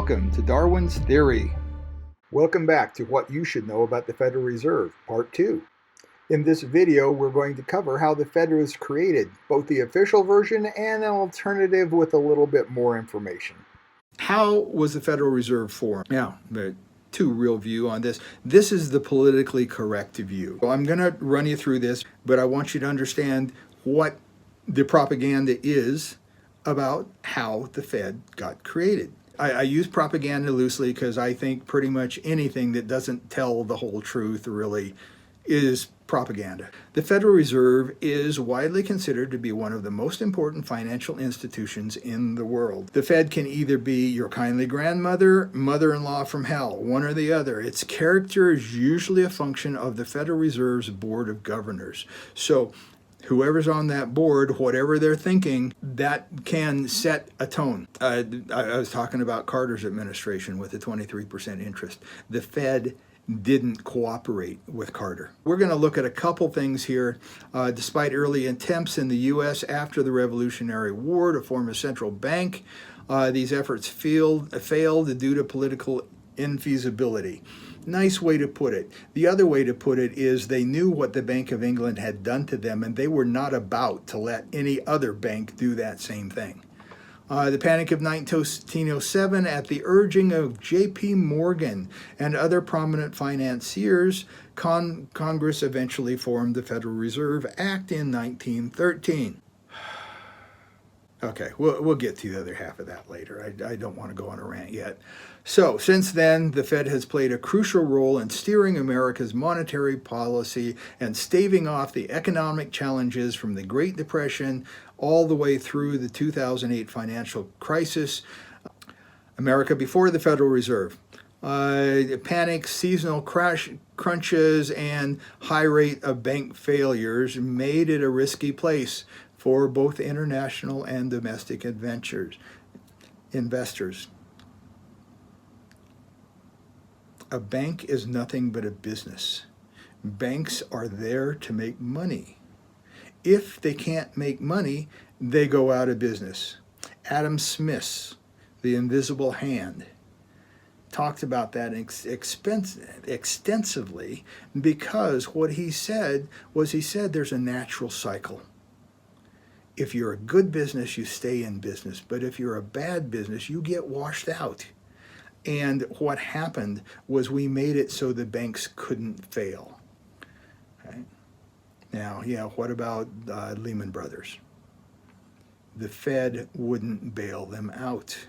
Welcome to Darwin's Theory. Welcome back to What You Should Know About the Federal Reserve, Part 2. In this video, we're going to cover how the Fed was created, both the official version and an alternative with a little bit more information. How was the Federal Reserve formed? Now, the two real view on this. This is the politically correct view. So I'm going to run you through this, but I want you to understand what the propaganda is about how the Fed got created. I use propaganda loosely because I think pretty much anything that doesn't tell the whole truth really is propaganda. The Federal Reserve is widely considered to be one of the most important financial institutions in the world. The Fed can either be your kindly grandmother, mother-in-law from hell, one or the other. Its character is usually a function of the Federal Reserve's Board of Governors. So whoever's on that board, whatever they're thinking, that can set a tone. I was talking about Carter's administration with the 23% interest. The Fed didn't cooperate with Carter. We're going to look at a couple things here. Despite early attempts in the U.S. after the Revolutionary War to form a central bank, these efforts failed due to political infeasibility. Nice way to put it. The other way to put it is they knew what the Bank of England had done to them, and they were not about to let any other bank do that same thing. The Panic of 1907, at the urging of J.P. Morgan and other prominent financiers, Congress eventually formed the Federal Reserve Act in 1913. Okay, we'll get to the other half of that later. I don't want to go on a rant yet. So, since then, the Fed has played a crucial role in steering America's monetary policy and staving off the economic challenges from the Great Depression all the way through the 2008 financial crisis. America before the Federal Reserve. Panic, seasonal crunches, and high rate of bank failures made it a risky place for both international and domestic investors. A bank is nothing but a business. Banks are there to make money. If they can't make money, they go out of business. Adam Smith's The Invisible Hand talked about that extensively, because what he said was there's a natural cycle. If you're a good business, you stay in business. But if you're a bad business, you get washed out. And what happened was we made it so the banks couldn't fail. Okay? Now, what about Lehman Brothers? The Fed wouldn't bail them out.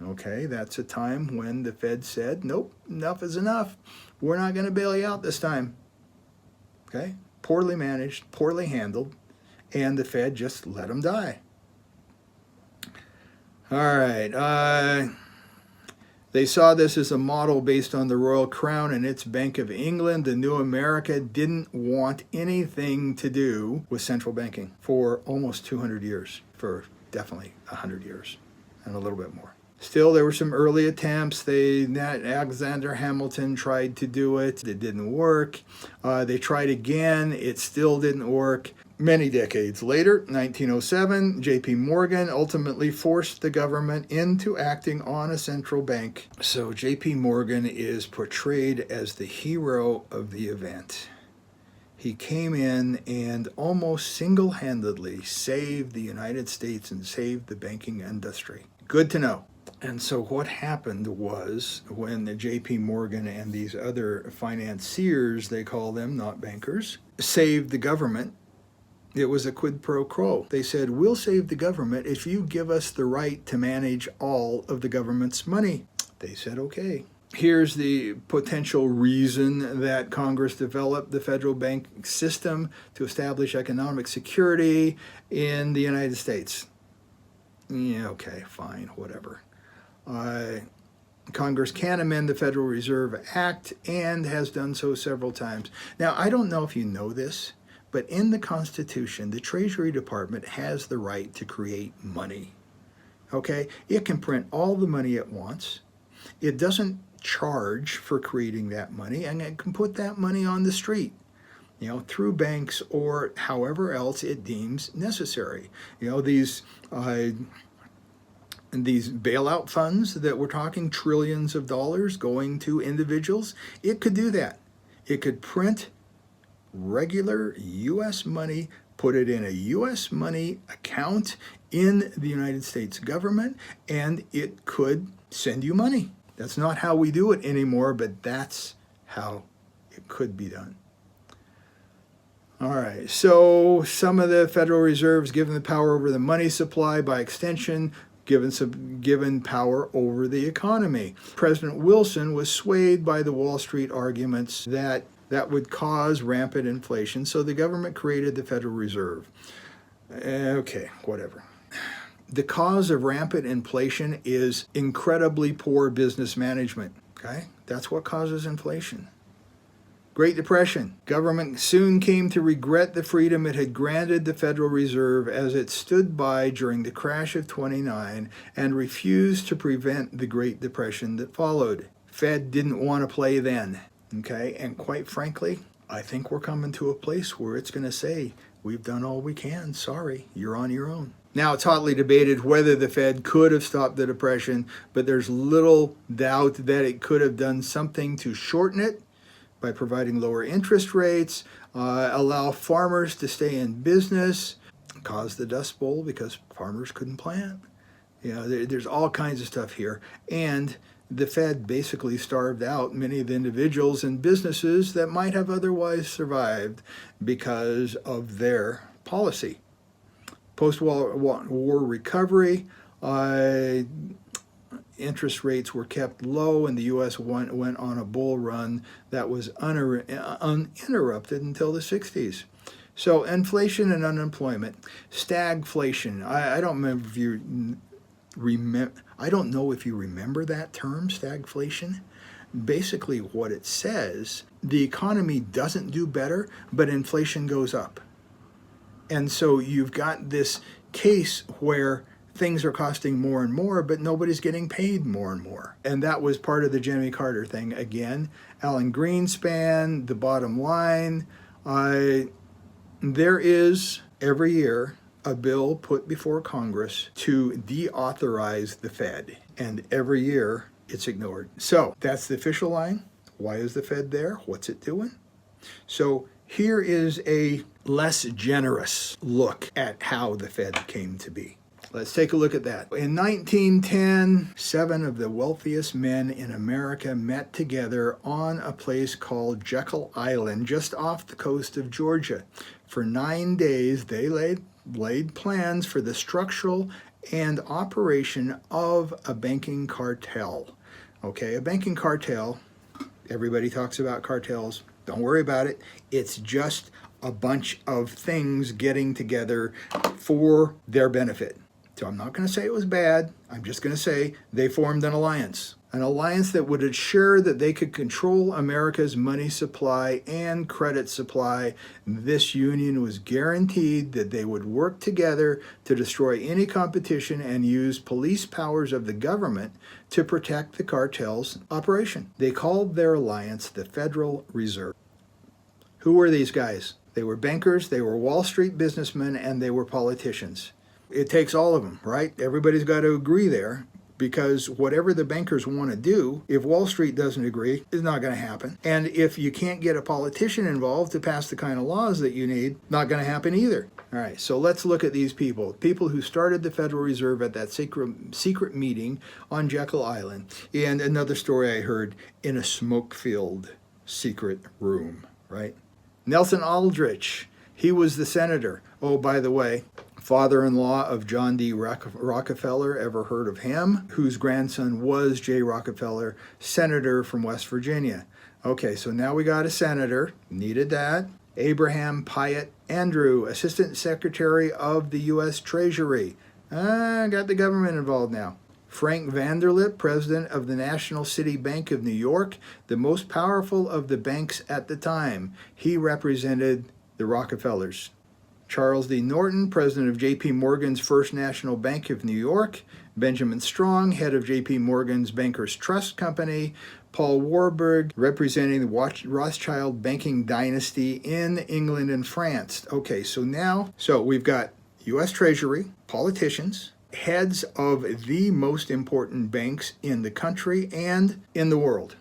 Okay, that's a time when the Fed said, nope, enough is enough. We're not going to bail you out this time. Okay, poorly managed, poorly handled, and the Fed just let them die. All right, they saw this as a model based on the Royal Crown and its Bank of England. The new America didn't want anything to do with central banking for almost 200 years, for definitely 100 years and a little bit more. Still, there were some early attempts. Alexander Hamilton tried to do it. It didn't work. They tried again. It still didn't work. Many decades later, 1907, J.P. Morgan ultimately forced the government into acting on a central bank. So J.P. Morgan is portrayed as the hero of the event. He came in and almost single-handedly saved the United States and saved the banking industry. Good to know. And so what happened was, when the J.P. Morgan and these other financiers, they call them, not bankers, saved the government, it was a quid pro quo. They said, we'll save the government if you give us the right to manage all of the government's money. They said, okay. Here's the potential reason that Congress developed the federal bank system: to establish economic security in the United States. Yeah, okay, fine, whatever. Congress can amend the Federal Reserve Act and has done so several times. Now, I don't know if you know this, but in the Constitution, the Treasury Department has the right to create money. Okay? It can print all the money it wants. It doesn't charge for creating that money, and it can put that money on the street, through banks or however else it deems necessary. These these bailout funds that we're talking trillions of dollars going to individuals, it could do that. It could print regular U.S. money, put it in a U.S. money account in the United States government, and it could send you money. That's not how we do it anymore, but that's how it could be done. All right, so some of the Federal Reserve's given the power over the money supply, by extension, given power over the economy. President Wilson was swayed by the Wall Street arguments that would cause rampant inflation, so the government created the Federal Reserve. Okay, whatever. The cause of rampant inflation is incredibly poor business management, okay? That's what causes inflation. Great Depression. Government soon came to regret the freedom it had granted the Federal Reserve as it stood by during the crash of '29 and refused to prevent the Great Depression that followed. Fed didn't want to play then, okay? And quite frankly, I think we're coming to a place where it's going to say, we've done all we can, sorry, you're on your own. Now, it's hotly debated whether the Fed could have stopped the Depression, but there's little doubt that it could have done something to shorten it by providing lower interest rates, allow farmers to stay in business, cause the Dust Bowl because farmers couldn't plant. You know, there's all kinds of stuff here. And the Fed basically starved out many of the individuals and businesses that might have otherwise survived because of their policy. Post-war recovery, interest rates were kept low, and the U.S. went on a bull run that was uninterrupted until the 60s. So inflation and unemployment, stagflation. I don't remember if you I don't know if you remember that term, stagflation. Basically, what it says, the economy doesn't do better, but inflation goes up. And so you've got this case where things are costing more and more, but nobody's getting paid more and more. And that was part of the Jimmy Carter thing. Again, Alan Greenspan, the bottom line, there is every year a bill put before Congress to deauthorize the Fed. And every year it's ignored. So that's the official line. Why is the Fed there? What's it doing? So here is a less generous look at how the Fed came to be. Let's take a look at that. In 1910, 7 of the wealthiest men in America met together on a place called Jekyll Island, just off the coast of Georgia. For 9 days, they laid plans for the structural and operation of a banking cartel. Okay, a banking cartel, everybody talks about cartels. Don't worry about it. It's just a bunch of things getting together for their benefit. So I'm not going to say it was bad. I'm just going to say they formed an alliance that would ensure that they could control America's money supply and credit supply. This union was guaranteed that they would work together to destroy any competition and use police powers of the government to protect the cartel's operation. They called their alliance the Federal Reserve. Who were these guys? They were bankers, they were Wall Street businessmen, and they were politicians. It takes all of them, right? Everybody's got to agree there, because whatever the bankers want to do, if Wall Street doesn't agree, it's not going to happen. And if you can't get a politician involved to pass the kind of laws that you need, not going to happen either. All right, so let's look at these people who started the Federal Reserve at that secret meeting on Jekyll Island. And another story I heard, in a smoke-filled secret room, right? Nelson Aldrich, he was the senator. Oh, by the way, father-in-law of John D. Rockefeller, ever heard of him? Whose grandson was J. Rockefeller, senator from West Virginia. Okay, so now we got a senator, needed that. Abraham Pyatt Andrew, Assistant Secretary of the U.S. Treasury. Got the government involved now. Frank Vanderlip, president of the National City Bank of New York, the most powerful of the banks at the time. He represented the Rockefellers. Charles D. Norton, president of J.P. Morgan's First National Bank of New York. Benjamin Strong, head of J.P. Morgan's Bankers Trust Company. Paul Warburg, representing the Rothschild banking dynasty in England and France. Okay, so we've got U.S. Treasury, politicians, heads of the most important banks in the country and in the world.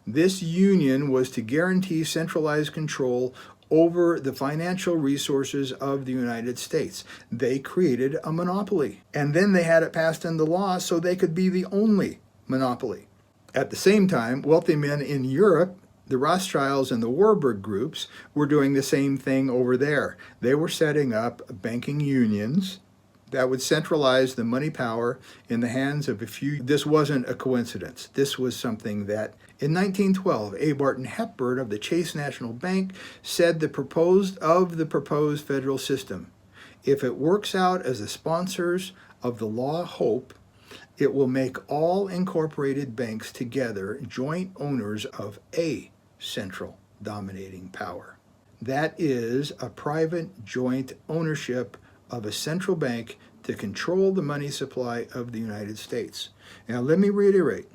This union was to guarantee centralized control over the financial resources of the United States. They created a monopoly, and then they had it passed into law so they could be the only monopoly. At the same time, wealthy men in Europe, the Rothschilds and the Warburg groups, were doing the same thing over there. They were setting up banking unions that would centralize the money power in the hands of a few. This wasn't a coincidence. This was something that in 1912, A. Barton Hepburn of the Chase National Bank said the proposed federal system, if it works out as the sponsors of the law hope, it will make all incorporated banks together joint owners of a central dominating power. That is a private joint ownership of a central bank to control the money supply of the United States. Now, let me reiterate,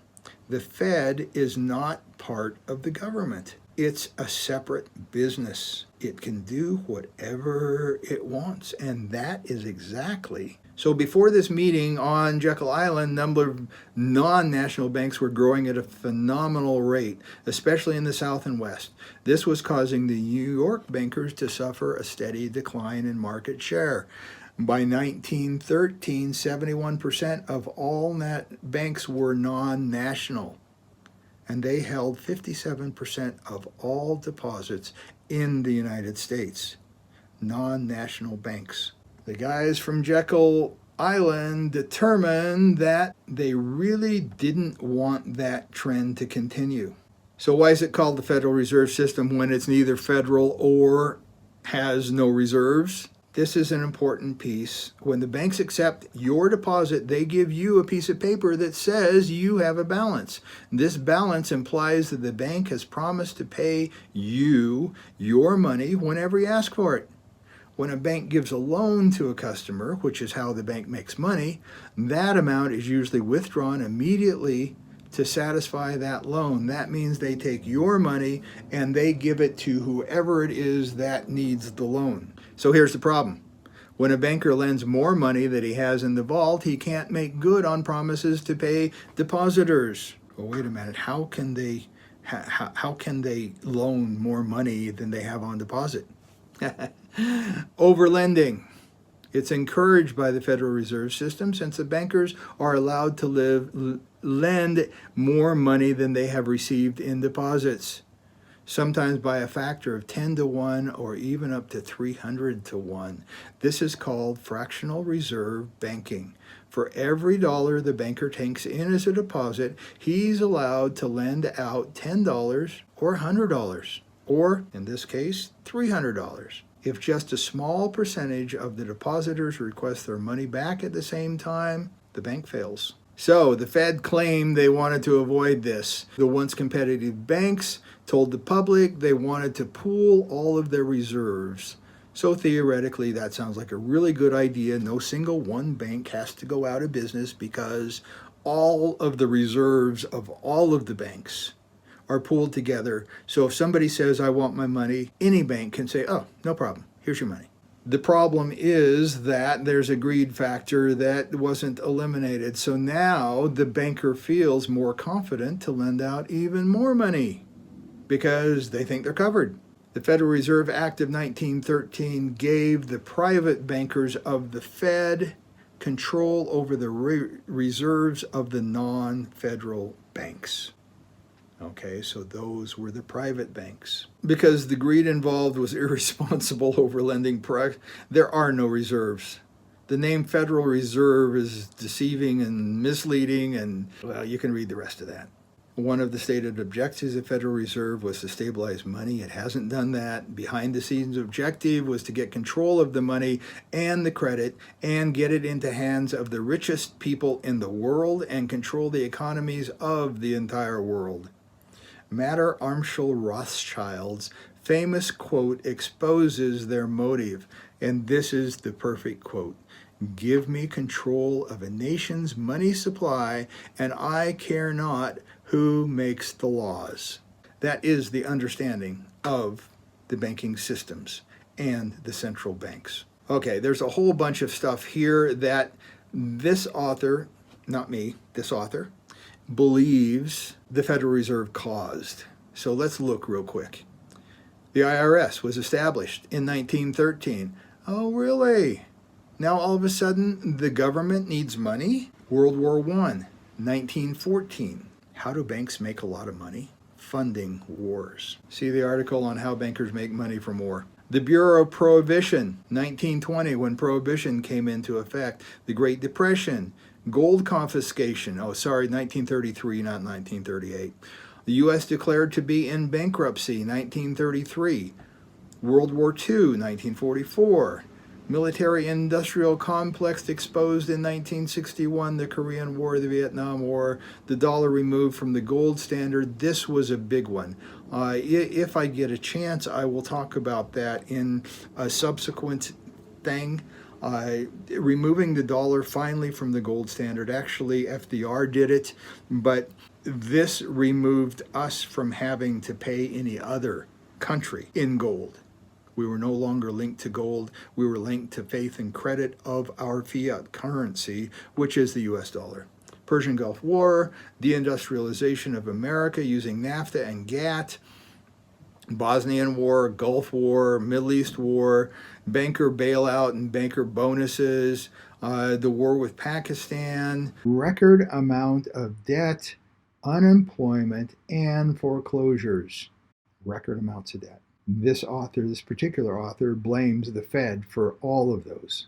the Fed is not part of the government. It's a separate business. It can do whatever it wants, and that is exactly. So before this meeting on Jekyll Island, number of non-national banks were growing at a phenomenal rate, especially in the South and West. This was causing the New York bankers to suffer a steady decline in market share. By 1913, 71% of all net banks were non-national, and they held 57% of all deposits in the United States. Non-national banks. The guys from Jekyll Island determined that they really didn't want that trend to continue. So why is it called the Federal Reserve System when it's neither federal or has no reserves? This is an important piece. When the banks accept your deposit, they give you a piece of paper that says you have a balance. This balance implies that the bank has promised to pay you your money whenever you ask for it. When a bank gives a loan to a customer, which is how the bank makes money, that amount is usually withdrawn immediately to satisfy that loan. That means they take your money and they give it to whoever it is that needs the loan. So here's the problem. When a banker lends more money than he has in the vault, he can't make good on promises to pay depositors. Well, wait a minute. How can they loan more money than they have on deposit? Overlending. It's encouraged by the Federal Reserve System since the bankers are allowed to lend more money than they have received in deposits, sometimes by a factor of 10 to 1 or even up to 300 to 1. This is called fractional reserve banking. For every dollar the banker takes in as a deposit, he's allowed to lend out $10 or $100, or in this case, $300. If just a small percentage of the depositors request their money back at the same time, the bank fails. So the Fed claimed they wanted to avoid this. The once competitive banks told the public they wanted to pool all of their reserves. So theoretically, that sounds like a really good idea. No single one bank has to go out of business because all of the reserves of all of the banks are pooled together. So if somebody says, I want my money, any bank can say, oh, no problem, here's your money. The problem is that there's a greed factor that wasn't eliminated. So now the banker feels more confident to lend out even more money because they think they're covered. The Federal Reserve Act of 1913 gave the private bankers of the Fed control over the reserves of the non-federal banks. Okay, so those were the private banks. Because the greed involved was irresponsible overlending, there are no reserves. The name Federal Reserve is deceiving and misleading, and, well, you can read the rest of that. One of the stated objectives of the Federal Reserve was to stabilize money. It hasn't done that. Behind the scenes objective was to get control of the money and the credit and get it into hands of the richest people in the world and control the economies of the entire world. Matter Armstrong Rothschild's famous quote exposes their motive, and this is the perfect quote. Give me control of a nation's money supply, and I care not who makes the laws. That is the understanding of the banking systems and the central banks. Okay, there's a whole bunch of stuff here that This author, not me, this author, believes the Federal Reserve caused. So let's look real quick. The IRS was established in 1913. Oh, really? Now all of a sudden the government needs money? World War I, 1914. How do banks make a lot of money? Funding wars. See the article on how bankers make money from war. The Bureau of Prohibition, 1920, when Prohibition came into effect. The Great Depression, gold confiscation. 1933, not 1938. The U.S. declared to be in bankruptcy, 1933. World War II, 1944. Military-industrial complex exposed in 1961, the Korean War, the Vietnam War, the dollar removed from the gold standard. This was a big one. If I get a chance, I will talk about that in a subsequent thing. Removing the dollar finally from the gold standard. Actually, FDR did it, but this removed us from having to pay any other country in gold. We were no longer linked to gold. We were linked to faith and credit of our fiat currency, which is the US dollar. Persian Gulf War, deindustrialization of America using NAFTA and GATT, Bosnian War, Gulf War, Middle East War, banker bailout and banker bonuses, the war with Pakistan, record amount of debt, unemployment, and foreclosures. Record amounts of debt. This particular author, blames the Fed for all of those.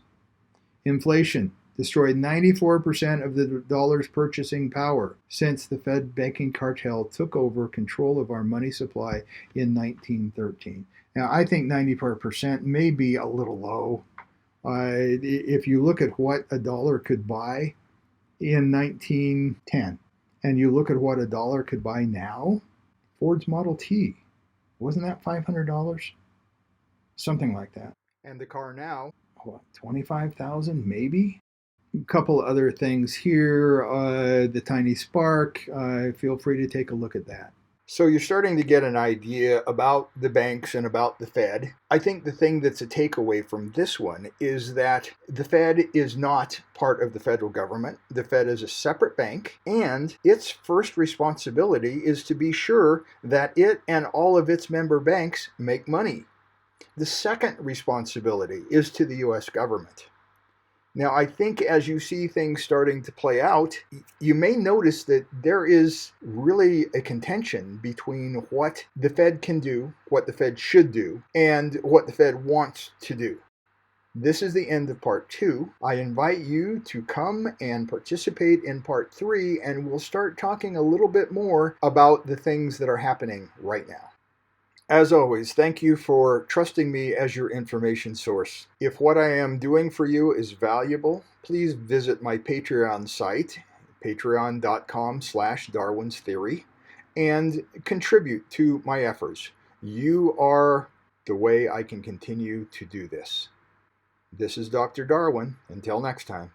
Inflation destroyed 94% of the dollar's purchasing power since the Fed banking cartel took over control of our money supply in 1913. Now, I think 94% may be a little low. If you look at what a dollar could buy in 1910, and you look at what a dollar could buy now, Ford's Model T, wasn't that $500? Something like that. And the car now, what, $25,000 maybe? A couple other things here. The tiny spark. Feel free to take a look at that. So you're starting to get an idea about the banks and about the Fed. I think the thing that's a takeaway from this one is that the Fed is not part of the federal government. The Fed is a separate bank, and its first responsibility is to be sure that it and all of its member banks make money. The second responsibility is to the U.S. government. Now, I think as you see things starting to play out, you may notice that there is really a contention between what the Fed can do, what the Fed should do, and what the Fed wants to do. This is the end of part 2. I invite you to come and participate in part 3, and we'll start talking a little bit more about the things that are happening right now. As always, thank you for trusting me as your information source. If what I am doing for you is valuable, please visit my Patreon site, patreon.com/Darwin's Theory, and contribute to my efforts. You are the way I can continue to do this. This is Dr. Darwin. Until next time.